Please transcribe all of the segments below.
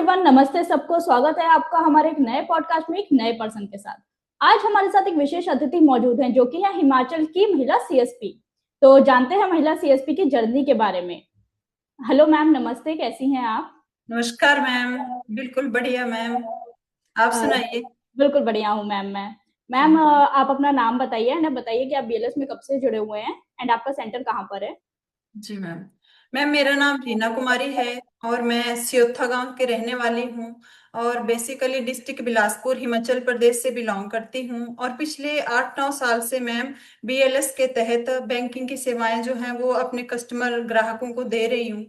Everyone, नमस्ते सबको। स्वागत है आपका हमारे एक नए पॉडकास्ट में एक नए पर्सन के साथ। आज हमारे साथ एक विशेष अतिथि मौजूद हैं जो कि है हिमाचल की महिला सीएसपी। तो जानते हैं महिला सीएसपी की जर्नी के बारे में। हेलो मैम, नमस्ते, कैसी हैं आप? नमस्कार मैम। बिल्कुल बढ़िया मैम। आप अ, सुनाइए। बिल्कुल बढ़िया हूँ मैम। मैम, जी। आप अपना नाम बताइए एंड बताइए कि आप बीएलएस में कब से जुड़े हुए हैं एंड आपका सेंटर कहाँ पर है? जी मैम। मैम मेरा नाम रीना कुमारी है और मैं सियोथा गांव के रहने वाली हूँ। और बेसिकली डिस्ट्रिक्ट बिलासपुर हिमाचल प्रदेश से बिलोंग करती हूँ। और पिछले 8-9 साल से मैम बीएलएस के तहत बैंकिंग की सेवाएं जो हैं वो अपने कस्टमर ग्राहकों को दे रही हूँ।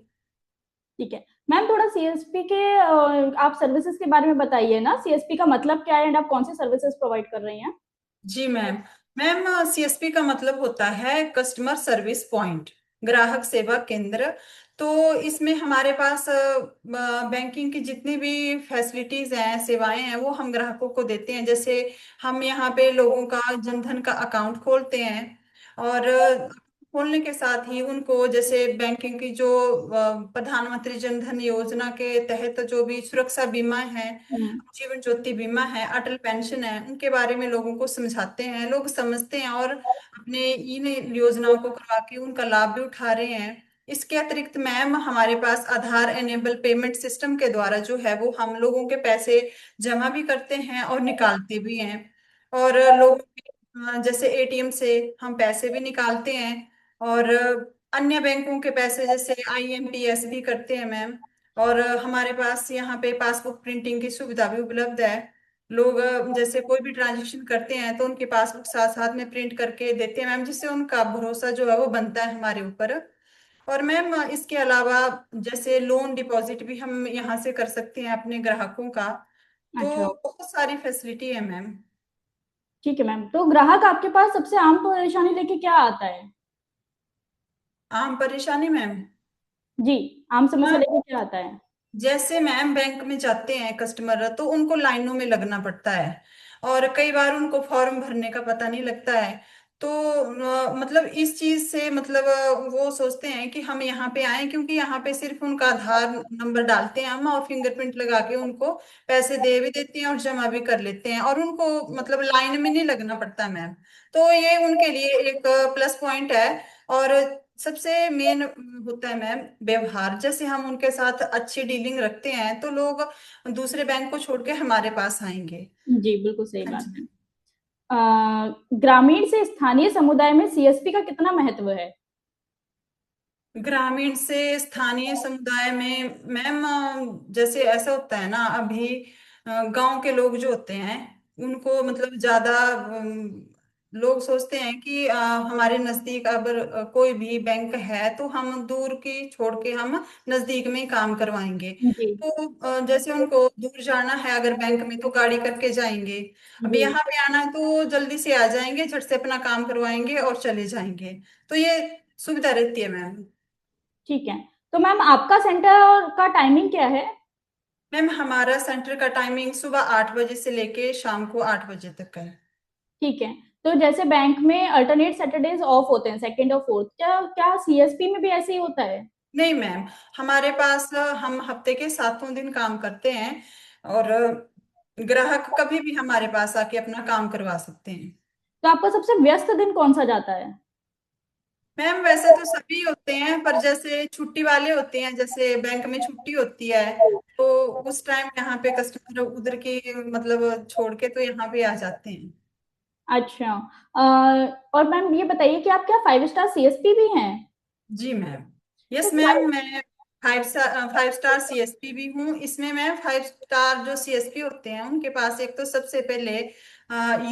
ठीक है मैम, थोड़ा सीएसपी के आप सर्विसेज के बारे में बताइए ना। सीएसपी का मतलब क्या है एंड आप कौन सी सर्विसेज प्रोवाइड कर रही हैं? जी मैम। मैम सीएसपी का मतलब होता है कस्टमर सर्विस पॉइंट, ग्राहक सेवा केंद्र। तो इसमें हमारे पास बैंकिंग की जितनी भी फैसिलिटीज हैं, सेवाएं हैं, वो हम ग्राहकों को देते हैं। जैसे हम यहाँ पे लोगों का जनधन का अकाउंट खोलते हैं। और खोलने के साथ ही उनको जैसे बैंकिंग की जो प्रधानमंत्री जनधन योजना के तहत जो भी सुरक्षा बीमा है, हम्म। जीवन ज्योति बीमा है, अटल पेंशन है, उनके बारे में लोगों को समझाते हैं। लोग समझते हैं और अपने इन योजनाओं को करवा के उनका लाभ भी उठा रहे हैं। इसके अतिरिक्त मैम हमारे पास आधार एनेबल पेमेंट सिस्टम के द्वारा जो है वो हम लोगों के पैसे जमा भी करते हैं और निकालते भी हैं। और लोग जैसे एटीएम से हम पैसे भी निकालते हैं। और अन्य बैंकों के पैसे जैसे आईएमपीएस भी करते हैं मैम। और हमारे पास यहाँ पे पासबुक प्रिंटिंग की सुविधा भी उपलब्ध है। लोग जैसे कोई भी ट्रांजेक्शन करते हैं तो उनकी पासबुक साथ साथ में प्रिंट करके देते हैं मैम, जिससे उनका भरोसा जो है वो बनता है हमारे ऊपर। और मैम इसके अलावा जैसे लोन डिपॉजिट भी हम यहाँ से कर सकते हैं अपने ग्राहकों का। तो अच्छा। बहुत सारी फैसिलिटी है मैम। ठीक है मैम, तो ग्राहक आपके पास सबसे आम परेशानी लेके क्या आता है? आम परेशानी मैम। जी, आम समस्या हाँ, लेके क्या आता है? जैसे मैम बैंक में जाते हैं कस्टमर तो उनको लाइनों में लगना पड़ता है। और कई बार उनको फॉर्म भरने का पता नहीं लगता है। तो मतलब इस चीज से मतलब वो सोचते हैं कि हम यहाँ पे आए, क्योंकि यहाँ पे सिर्फ उनका आधार नंबर डालते हैं हम और फिंगरप्रिंट लगा के उनको पैसे दे भी देते हैं और जमा भी कर लेते हैं, और उनको मतलब लाइन में नहीं लगना पड़ता मैम। तो ये उनके लिए एक प्लस पॉइंट है। और सबसे मेन होता है मैम व्यवहार। जैसे हम उनके साथ अच्छी डीलिंग रखते हैं तो लोग दूसरे बैंक को छोड़ के हमारे पास आएंगे। जी, बिल्कुल सही हाँ बात जी। है। ग्रामीण से स्थानीय समुदाय में सीएसपी का कितना महत्व है? ग्रामीण से स्थानीय समुदाय में मैम जैसे ऐसा होता है ना अभी गांव के लोग जो होते हैं उनको मतलब ज्यादा लोग सोचते हैं कि हमारे नजदीक अगर कोई भी बैंक है तो हम दूर की छोड़ के हम नजदीक में ही काम करवाएंगे। जी। तो जैसे उनको दूर जाना है अगर बैंक में तो गाड़ी करके जाएंगे। अब जी। यहाँ पे आना है तो जल्दी से आ जाएंगे, झट से अपना काम करवाएंगे और चले जाएंगे। तो ये सुविधा रहती है मैम। ठीक है, तो मैम आपका सेंटर का टाइमिंग क्या है? मैम हमारा सेंटर का टाइमिंग सुबह 8 बजे से लेके शाम को 8 बजे तक है। ठीक है, तो जैसे बैंक में अल्टरनेट सैटरडेज ऑफ होते हैं, सेकंड और फोर्थ, क्या क्या सीएसपी में भी ऐसे ही होता है? नहीं मैम, हमारे पास हम हफ्ते के 7 दिन काम करते हैं। और ग्राहक कभी भी हमारे पास आके अपना काम करवा सकते हैं। तो आपका सबसे व्यस्त दिन कौन सा जाता है? मैम वैसे तो सभी होते हैं, पर जैसे छुट्टी वाले होते हैं, जैसे बैंक में छुट्टी होती है तो उस टाइम यहाँ पे कस्टमर उधर की मतलब छोड़ के तो यहाँ पे आ जाते हैं। अच्छा। और मैम ये बताइए कि आप क्या 5 स्टार सीएसपी भी हैं? जी मैम। तो यस मैम, मैं 5 स्टार सीएसपी भी हूँ। इसमें मैं 5 स्टार जो सीएसपी होते हैं उनके पास एक तो सबसे पहले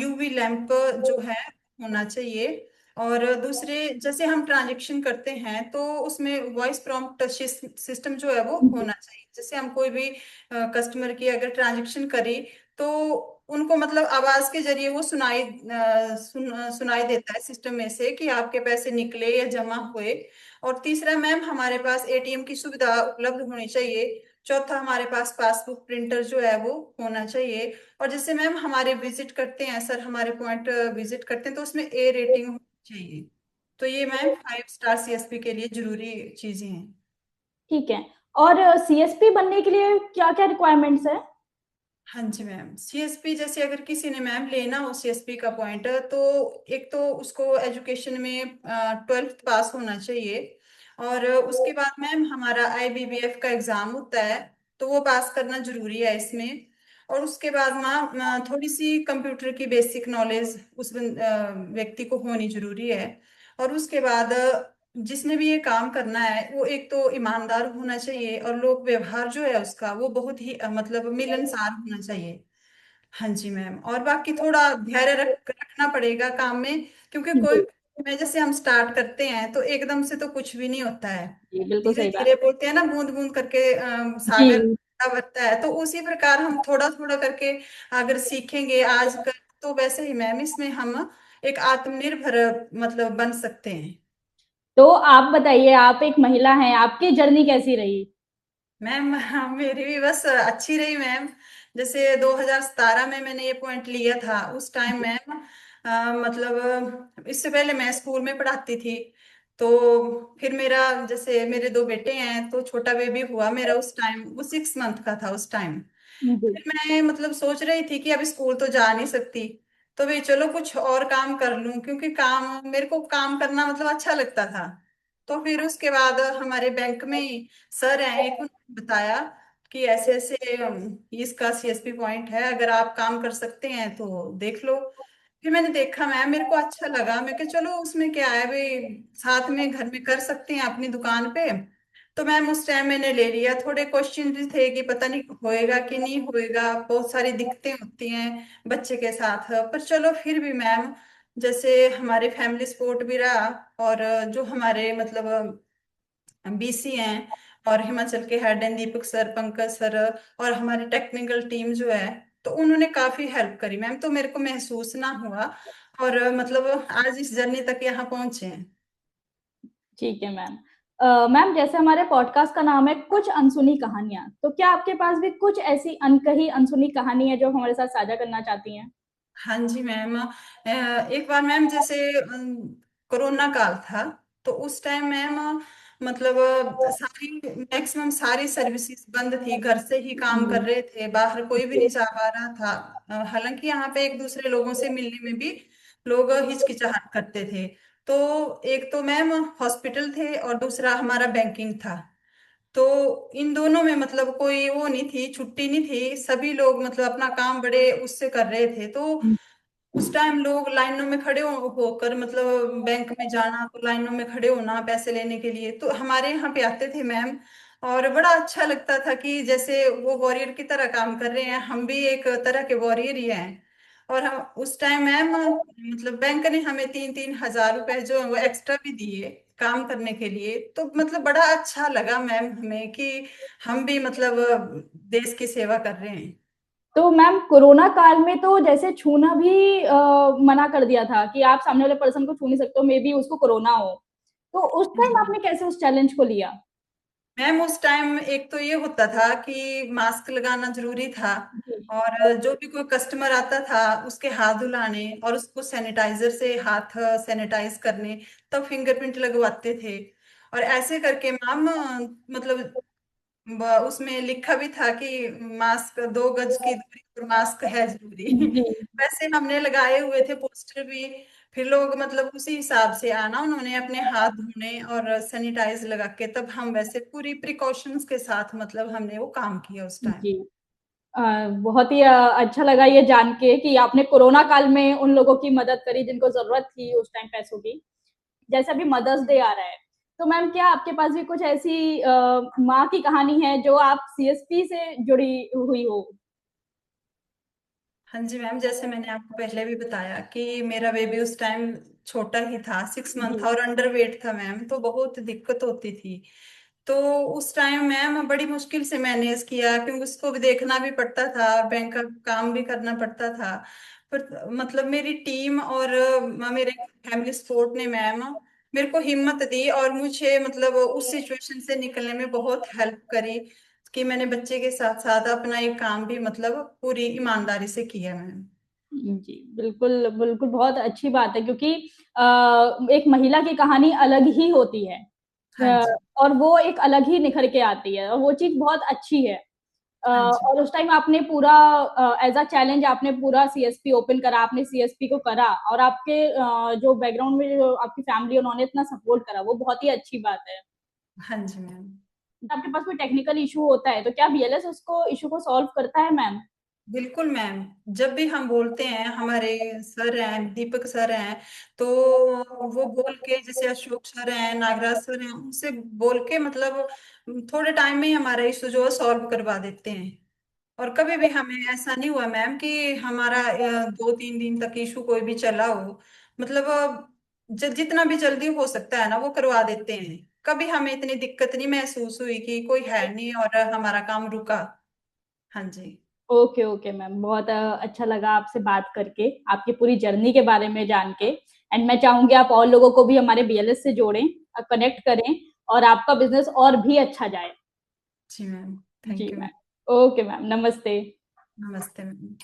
यूवी लैंप जो है होना चाहिए। और दूसरे जैसे हम ट्रांजेक्शन करते हैं तो उसमें वॉइस प्रॉम्प्ट सिस्टम जो है वो होना चाहिए। जैसे हम कोई भी कस्टमर की अगर ट्रांजेक्शन करी तो उनको मतलब आवाज के जरिए वो सुनाई देता है सिस्टम में से कि आपके पैसे निकले या जमा हुए। और तीसरा मैम हमारे पास एटीएम की सुविधा उपलब्ध होनी चाहिए। चौथा हमारे पास पासबुक प्रिंटर जो है वो होना चाहिए। और जैसे मैम हमारे विजिट करते हैं सर, हमारे पॉइंट विजिट करते हैं तो उसमें ए रेटिंग होनी चाहिए। तो ये मैम 5 स्टार सीएसपी के लिए जरूरी चीजें हैं। ठीक है, और सीएसपी बनने के लिए क्या क्या रिक्वायरमेंट्स है? हाँ जी मैम, सीएसपी जैसे अगर किसी ने मैम लेना हो सीएसपी का पॉइंट, तो एक तो उसको एजुकेशन में 12th पास होना चाहिए। और उसके बाद मैम हमारा आईबीबीएफ का एग्जाम होता है, तो वो पास करना जरूरी है इसमें। और उसके बाद मैम थोड़ी सी कंप्यूटर की बेसिक नॉलेज उस व्यक्ति को होनी जरूरी है। और उसके बाद जिसने भी ये काम करना है वो एक तो ईमानदार होना चाहिए, और लोग व्यवहार जो है उसका वो बहुत ही मतलब मिलनसार होना चाहिए। हाँ जी मैम, और बाकी थोड़ा धैर्य रखना पड़ेगा काम में, क्योंकि कोई जी। में जैसे हम स्टार्ट करते हैं तो एकदम से तो कुछ भी नहीं होता है। जी बिल्कुल धीरे सही धीरे बात। बोलते हैं ना, बूंद बूंद करके जी। सागर बढ़ता है, तो उसी प्रकार हम थोड़ा थोड़ा करके अगर सीखेंगे आज कर, तो वैसे ही मैम इसमें हम एक आत्मनिर्भर मतलब बन सकते हैं। तो आप बताइए, आप एक महिला हैं, आपकी जर्नी कैसी रही? मैम मेरी भी बस अच्छी रही मैम। जैसे 2017 में मैंने ये पॉइंट लिया था, उस टाइम जी। मैम मतलब इससे पहले मैं स्कूल में पढ़ाती थी। तो फिर मेरा जैसे मेरे दो बेटे हैं, तो छोटा बेबी हुआ मेरा उस टाइम, वो 6 मंथ का था उस टाइम। जी। फिर मैं मतलब सोच रही थी कि अब स्कूल तो जा नहीं सकती, तो भी चलो कुछ और काम कर लूं, क्योंकि काम मेरे को काम करना मतलब अच्छा लगता था। तो फिर उसके बाद हमारे बैंक में ही सर हैं एक, उन्होंने बताया कि ऐसे ऐसे इसका सीएसपी पॉइंट है, अगर आप काम कर सकते हैं तो देख लो। फिर मैंने देखा मैम, मेरे को अच्छा लगा, मैं कि चलो उसमें क्या है भाई, साथ में घर में कर सकते हैं अपनी दुकान पे। तो मैम उस टाइम मैंने ले लिया। थोड़े क्वेश्चन भी थे कि पता नहीं होएगा कि नहीं होएगा, बहुत सारी दिक्कतें होती हैं बच्चे के साथ, पर चलो फिर भी मैम जैसे हमारे फैमिली सपोर्ट भी रहा। और जो हमारे मतलब बीसी हैं और हिमाचल के हेड हैं दीपक सर, पंकज सर, और हमारी टेक्निकल टीम जो है, तो उन्होंने काफी हेल्प करी मैम, तो मेरे को महसूस ना हुआ। और मतलब आज इस जर्नी तक यहाँ पहुंचे हैं। ठीक है मैम। मैम, जैसे हमारे पॉडकास्ट का नाम है कुछ अनसुनी कहानियां, तो क्या आपके पास भी कुछ ऐसी अनकही अनसुनी कहानी है जो हमारे साथ साझा करना चाहती हैं? हाँ जी मैम, एक बार मैम जैसे कोरोना काल था, तो उस टाइम मैम मतलब सारी मैक्सिमम सारी सर्विसेज बंद थी, घर से ही काम कर रहे थे, बाहर कोई भी नहीं जा पा रहा था। हालांकि यहाँ पे एक दूसरे लोगों से मिलने में भी लोग हिचकिचाहट करते थे। तो एक तो मैम हॉस्पिटल थे और दूसरा हमारा बैंकिंग था। तो इन दोनों में मतलब कोई वो नहीं थी, छुट्टी नहीं थी, सभी लोग मतलब अपना काम बड़े उससे कर रहे थे। तो उस टाइम लोग लाइनों में खड़े होकर मतलब बैंक में जाना, तो लाइनों में खड़े होना पैसे लेने के लिए, तो हमारे यहाँ पे आते थे मैम। और बड़ा अच्छा लगता था कि जैसे वो वॉरियर की तरह काम कर रहे हैं, हम भी एक तरह के वॉरियर ही हैं। और हम उस टाइम मैम मतलब बैंक ने हमें 3-3 हज़ार रुपए जो है वो एक्स्ट्रा भी दिए काम करने के लिए। तो मतलब बड़ा अच्छा लगा मैम हमें कि हम भी मतलब देश की सेवा कर रहे हैं। तो मैम, कोरोना काल में तो जैसे छूना भी मना कर दिया था कि आप सामने वाले पर्सन को छू नहीं सकते हो, मे बी उसको कोरोना हो। तो उस टाइम जी आपने कैसे उस चैलेंज को लिया? मैम, उस टाइम एक तो ये होता था कि मास्क लगाना जरूरी था, जी। और जो भी कोई कस्टमर आता था उसके हाथ धुलाने और उसको सैनिटाइजर से हाथ सैनिटाइज करने, तब फिंगरप्रिंट लगवाते थे। और ऐसे करके मैम मतलब उसमें लिखा भी था कि मास्क 2 गज की दूरी पर मास्क है जरूरी। जी। वैसे हमने लगाए हुए थे पोस्टर भी। फिर लोग मतलब उसी हिसाब से आना, उन्होंने अपने हाथ धोने और सैनिटाइज लगा के, तब हम वैसे पूरी प्रिकॉशंस के साथ मतलब हमने वो काम किया उस टाइम। जी। अ, बहुत ही अच्छा लगा ये जान के कि आपने कोरोना काल में उन लोगों की मदद करी जिनको जरूरत थी उस टाइम पैसों की। जैसे अभी मदर्स डे आ रहा है, तो मैम क्या आपके पास भी कुछ ऐसी माँ की कहानी है जो आप सीएसपी से जुड़ी हुई हो? हाँ जी मैम, जैसे मैंने आपको पहले भी बताया कि मेरा बेबी उस टाइम छोटा ही था, 6 मंथ जी। था और अंडर वेट था मैम, तो बहुत दिक्कत होती थी। तो उस टाइम मैम बड़ी मुश्किल से मैनेज किया, क्योंकि उसको भी देखना भी पड़ता था और बैंक का काम भी करना पड़ता था। पर मतलब मेरी टीम और मेरे फैमिली सपोर्ट ने मैम मेरे को हिम्मत दी और मुझे मतलब उस सिचुएशन से निकलने में बहुत हेल्प करी, कि मैंने बच्चे के साथ साथ अपना एक काम भी मतलब पूरी ईमानदारी से किया मैम। जी बिल्कुल बिल्कुल, बहुत अच्छी बात है क्योंकि एक महिला की कहानी अलग ही होती है। हाँ जी। और वो एक अलग ही निखर के आती है और वो चीज बहुत अच्छी है। हाँ जी। और उस टाइम आपने पूरा एज अ चैलेंज आपने पूरा सीएसपी ओपन करा, आपने सीएसपी को करा और आपके जो बैकग्राउंड में जो आपकी फैमिली उन्होंने इतना सपोर्ट करा, वो बहुत ही अच्छी बात है। हाँ जी मैम। आपके पास कोई टेक्निकल इशू होता है तो क्या बीएलएस उसको इशू को सॉल्व करता है मैम? बिल्कुल मैम। जब भी हम बोलते हैं, हमारे सर हैं, दीपक सर हैं, तो वो बोल के, जैसे अशोक सर हैं, नागराज सर हैं, उनसे बोल के मतलब थोड़े टाइम में ही हमारा इशू जो है सॉल्व करवा देते हैं। और कभी भी हमें ऐसा नहीं हुआ मैम कि हमारा 2-3 दिन तक इशू कोई भी चला हो। मतलब जितना भी जल्दी हो सकता है ना, वो करवा देते हैं। कभी हमें इतनी दिक्कत नहीं महसूस हुई कि कोई है नहीं और हमारा काम रुका। हाँ जी। ओके ओके मैम, बहुत अच्छा लगा आपसे बात करके, आपकी पूरी जर्नी के बारे में जान के। एंड मैं चाहूंगी आप और लोगों को भी हमारे बीएलएस से जोड़ें, कनेक्ट करें और आपका बिजनेस और भी अच्छा जाए। जी मैम। जी thank you ma'am. Ma'am. Okay ma'am, नमस्ते। नमस्ते मैम।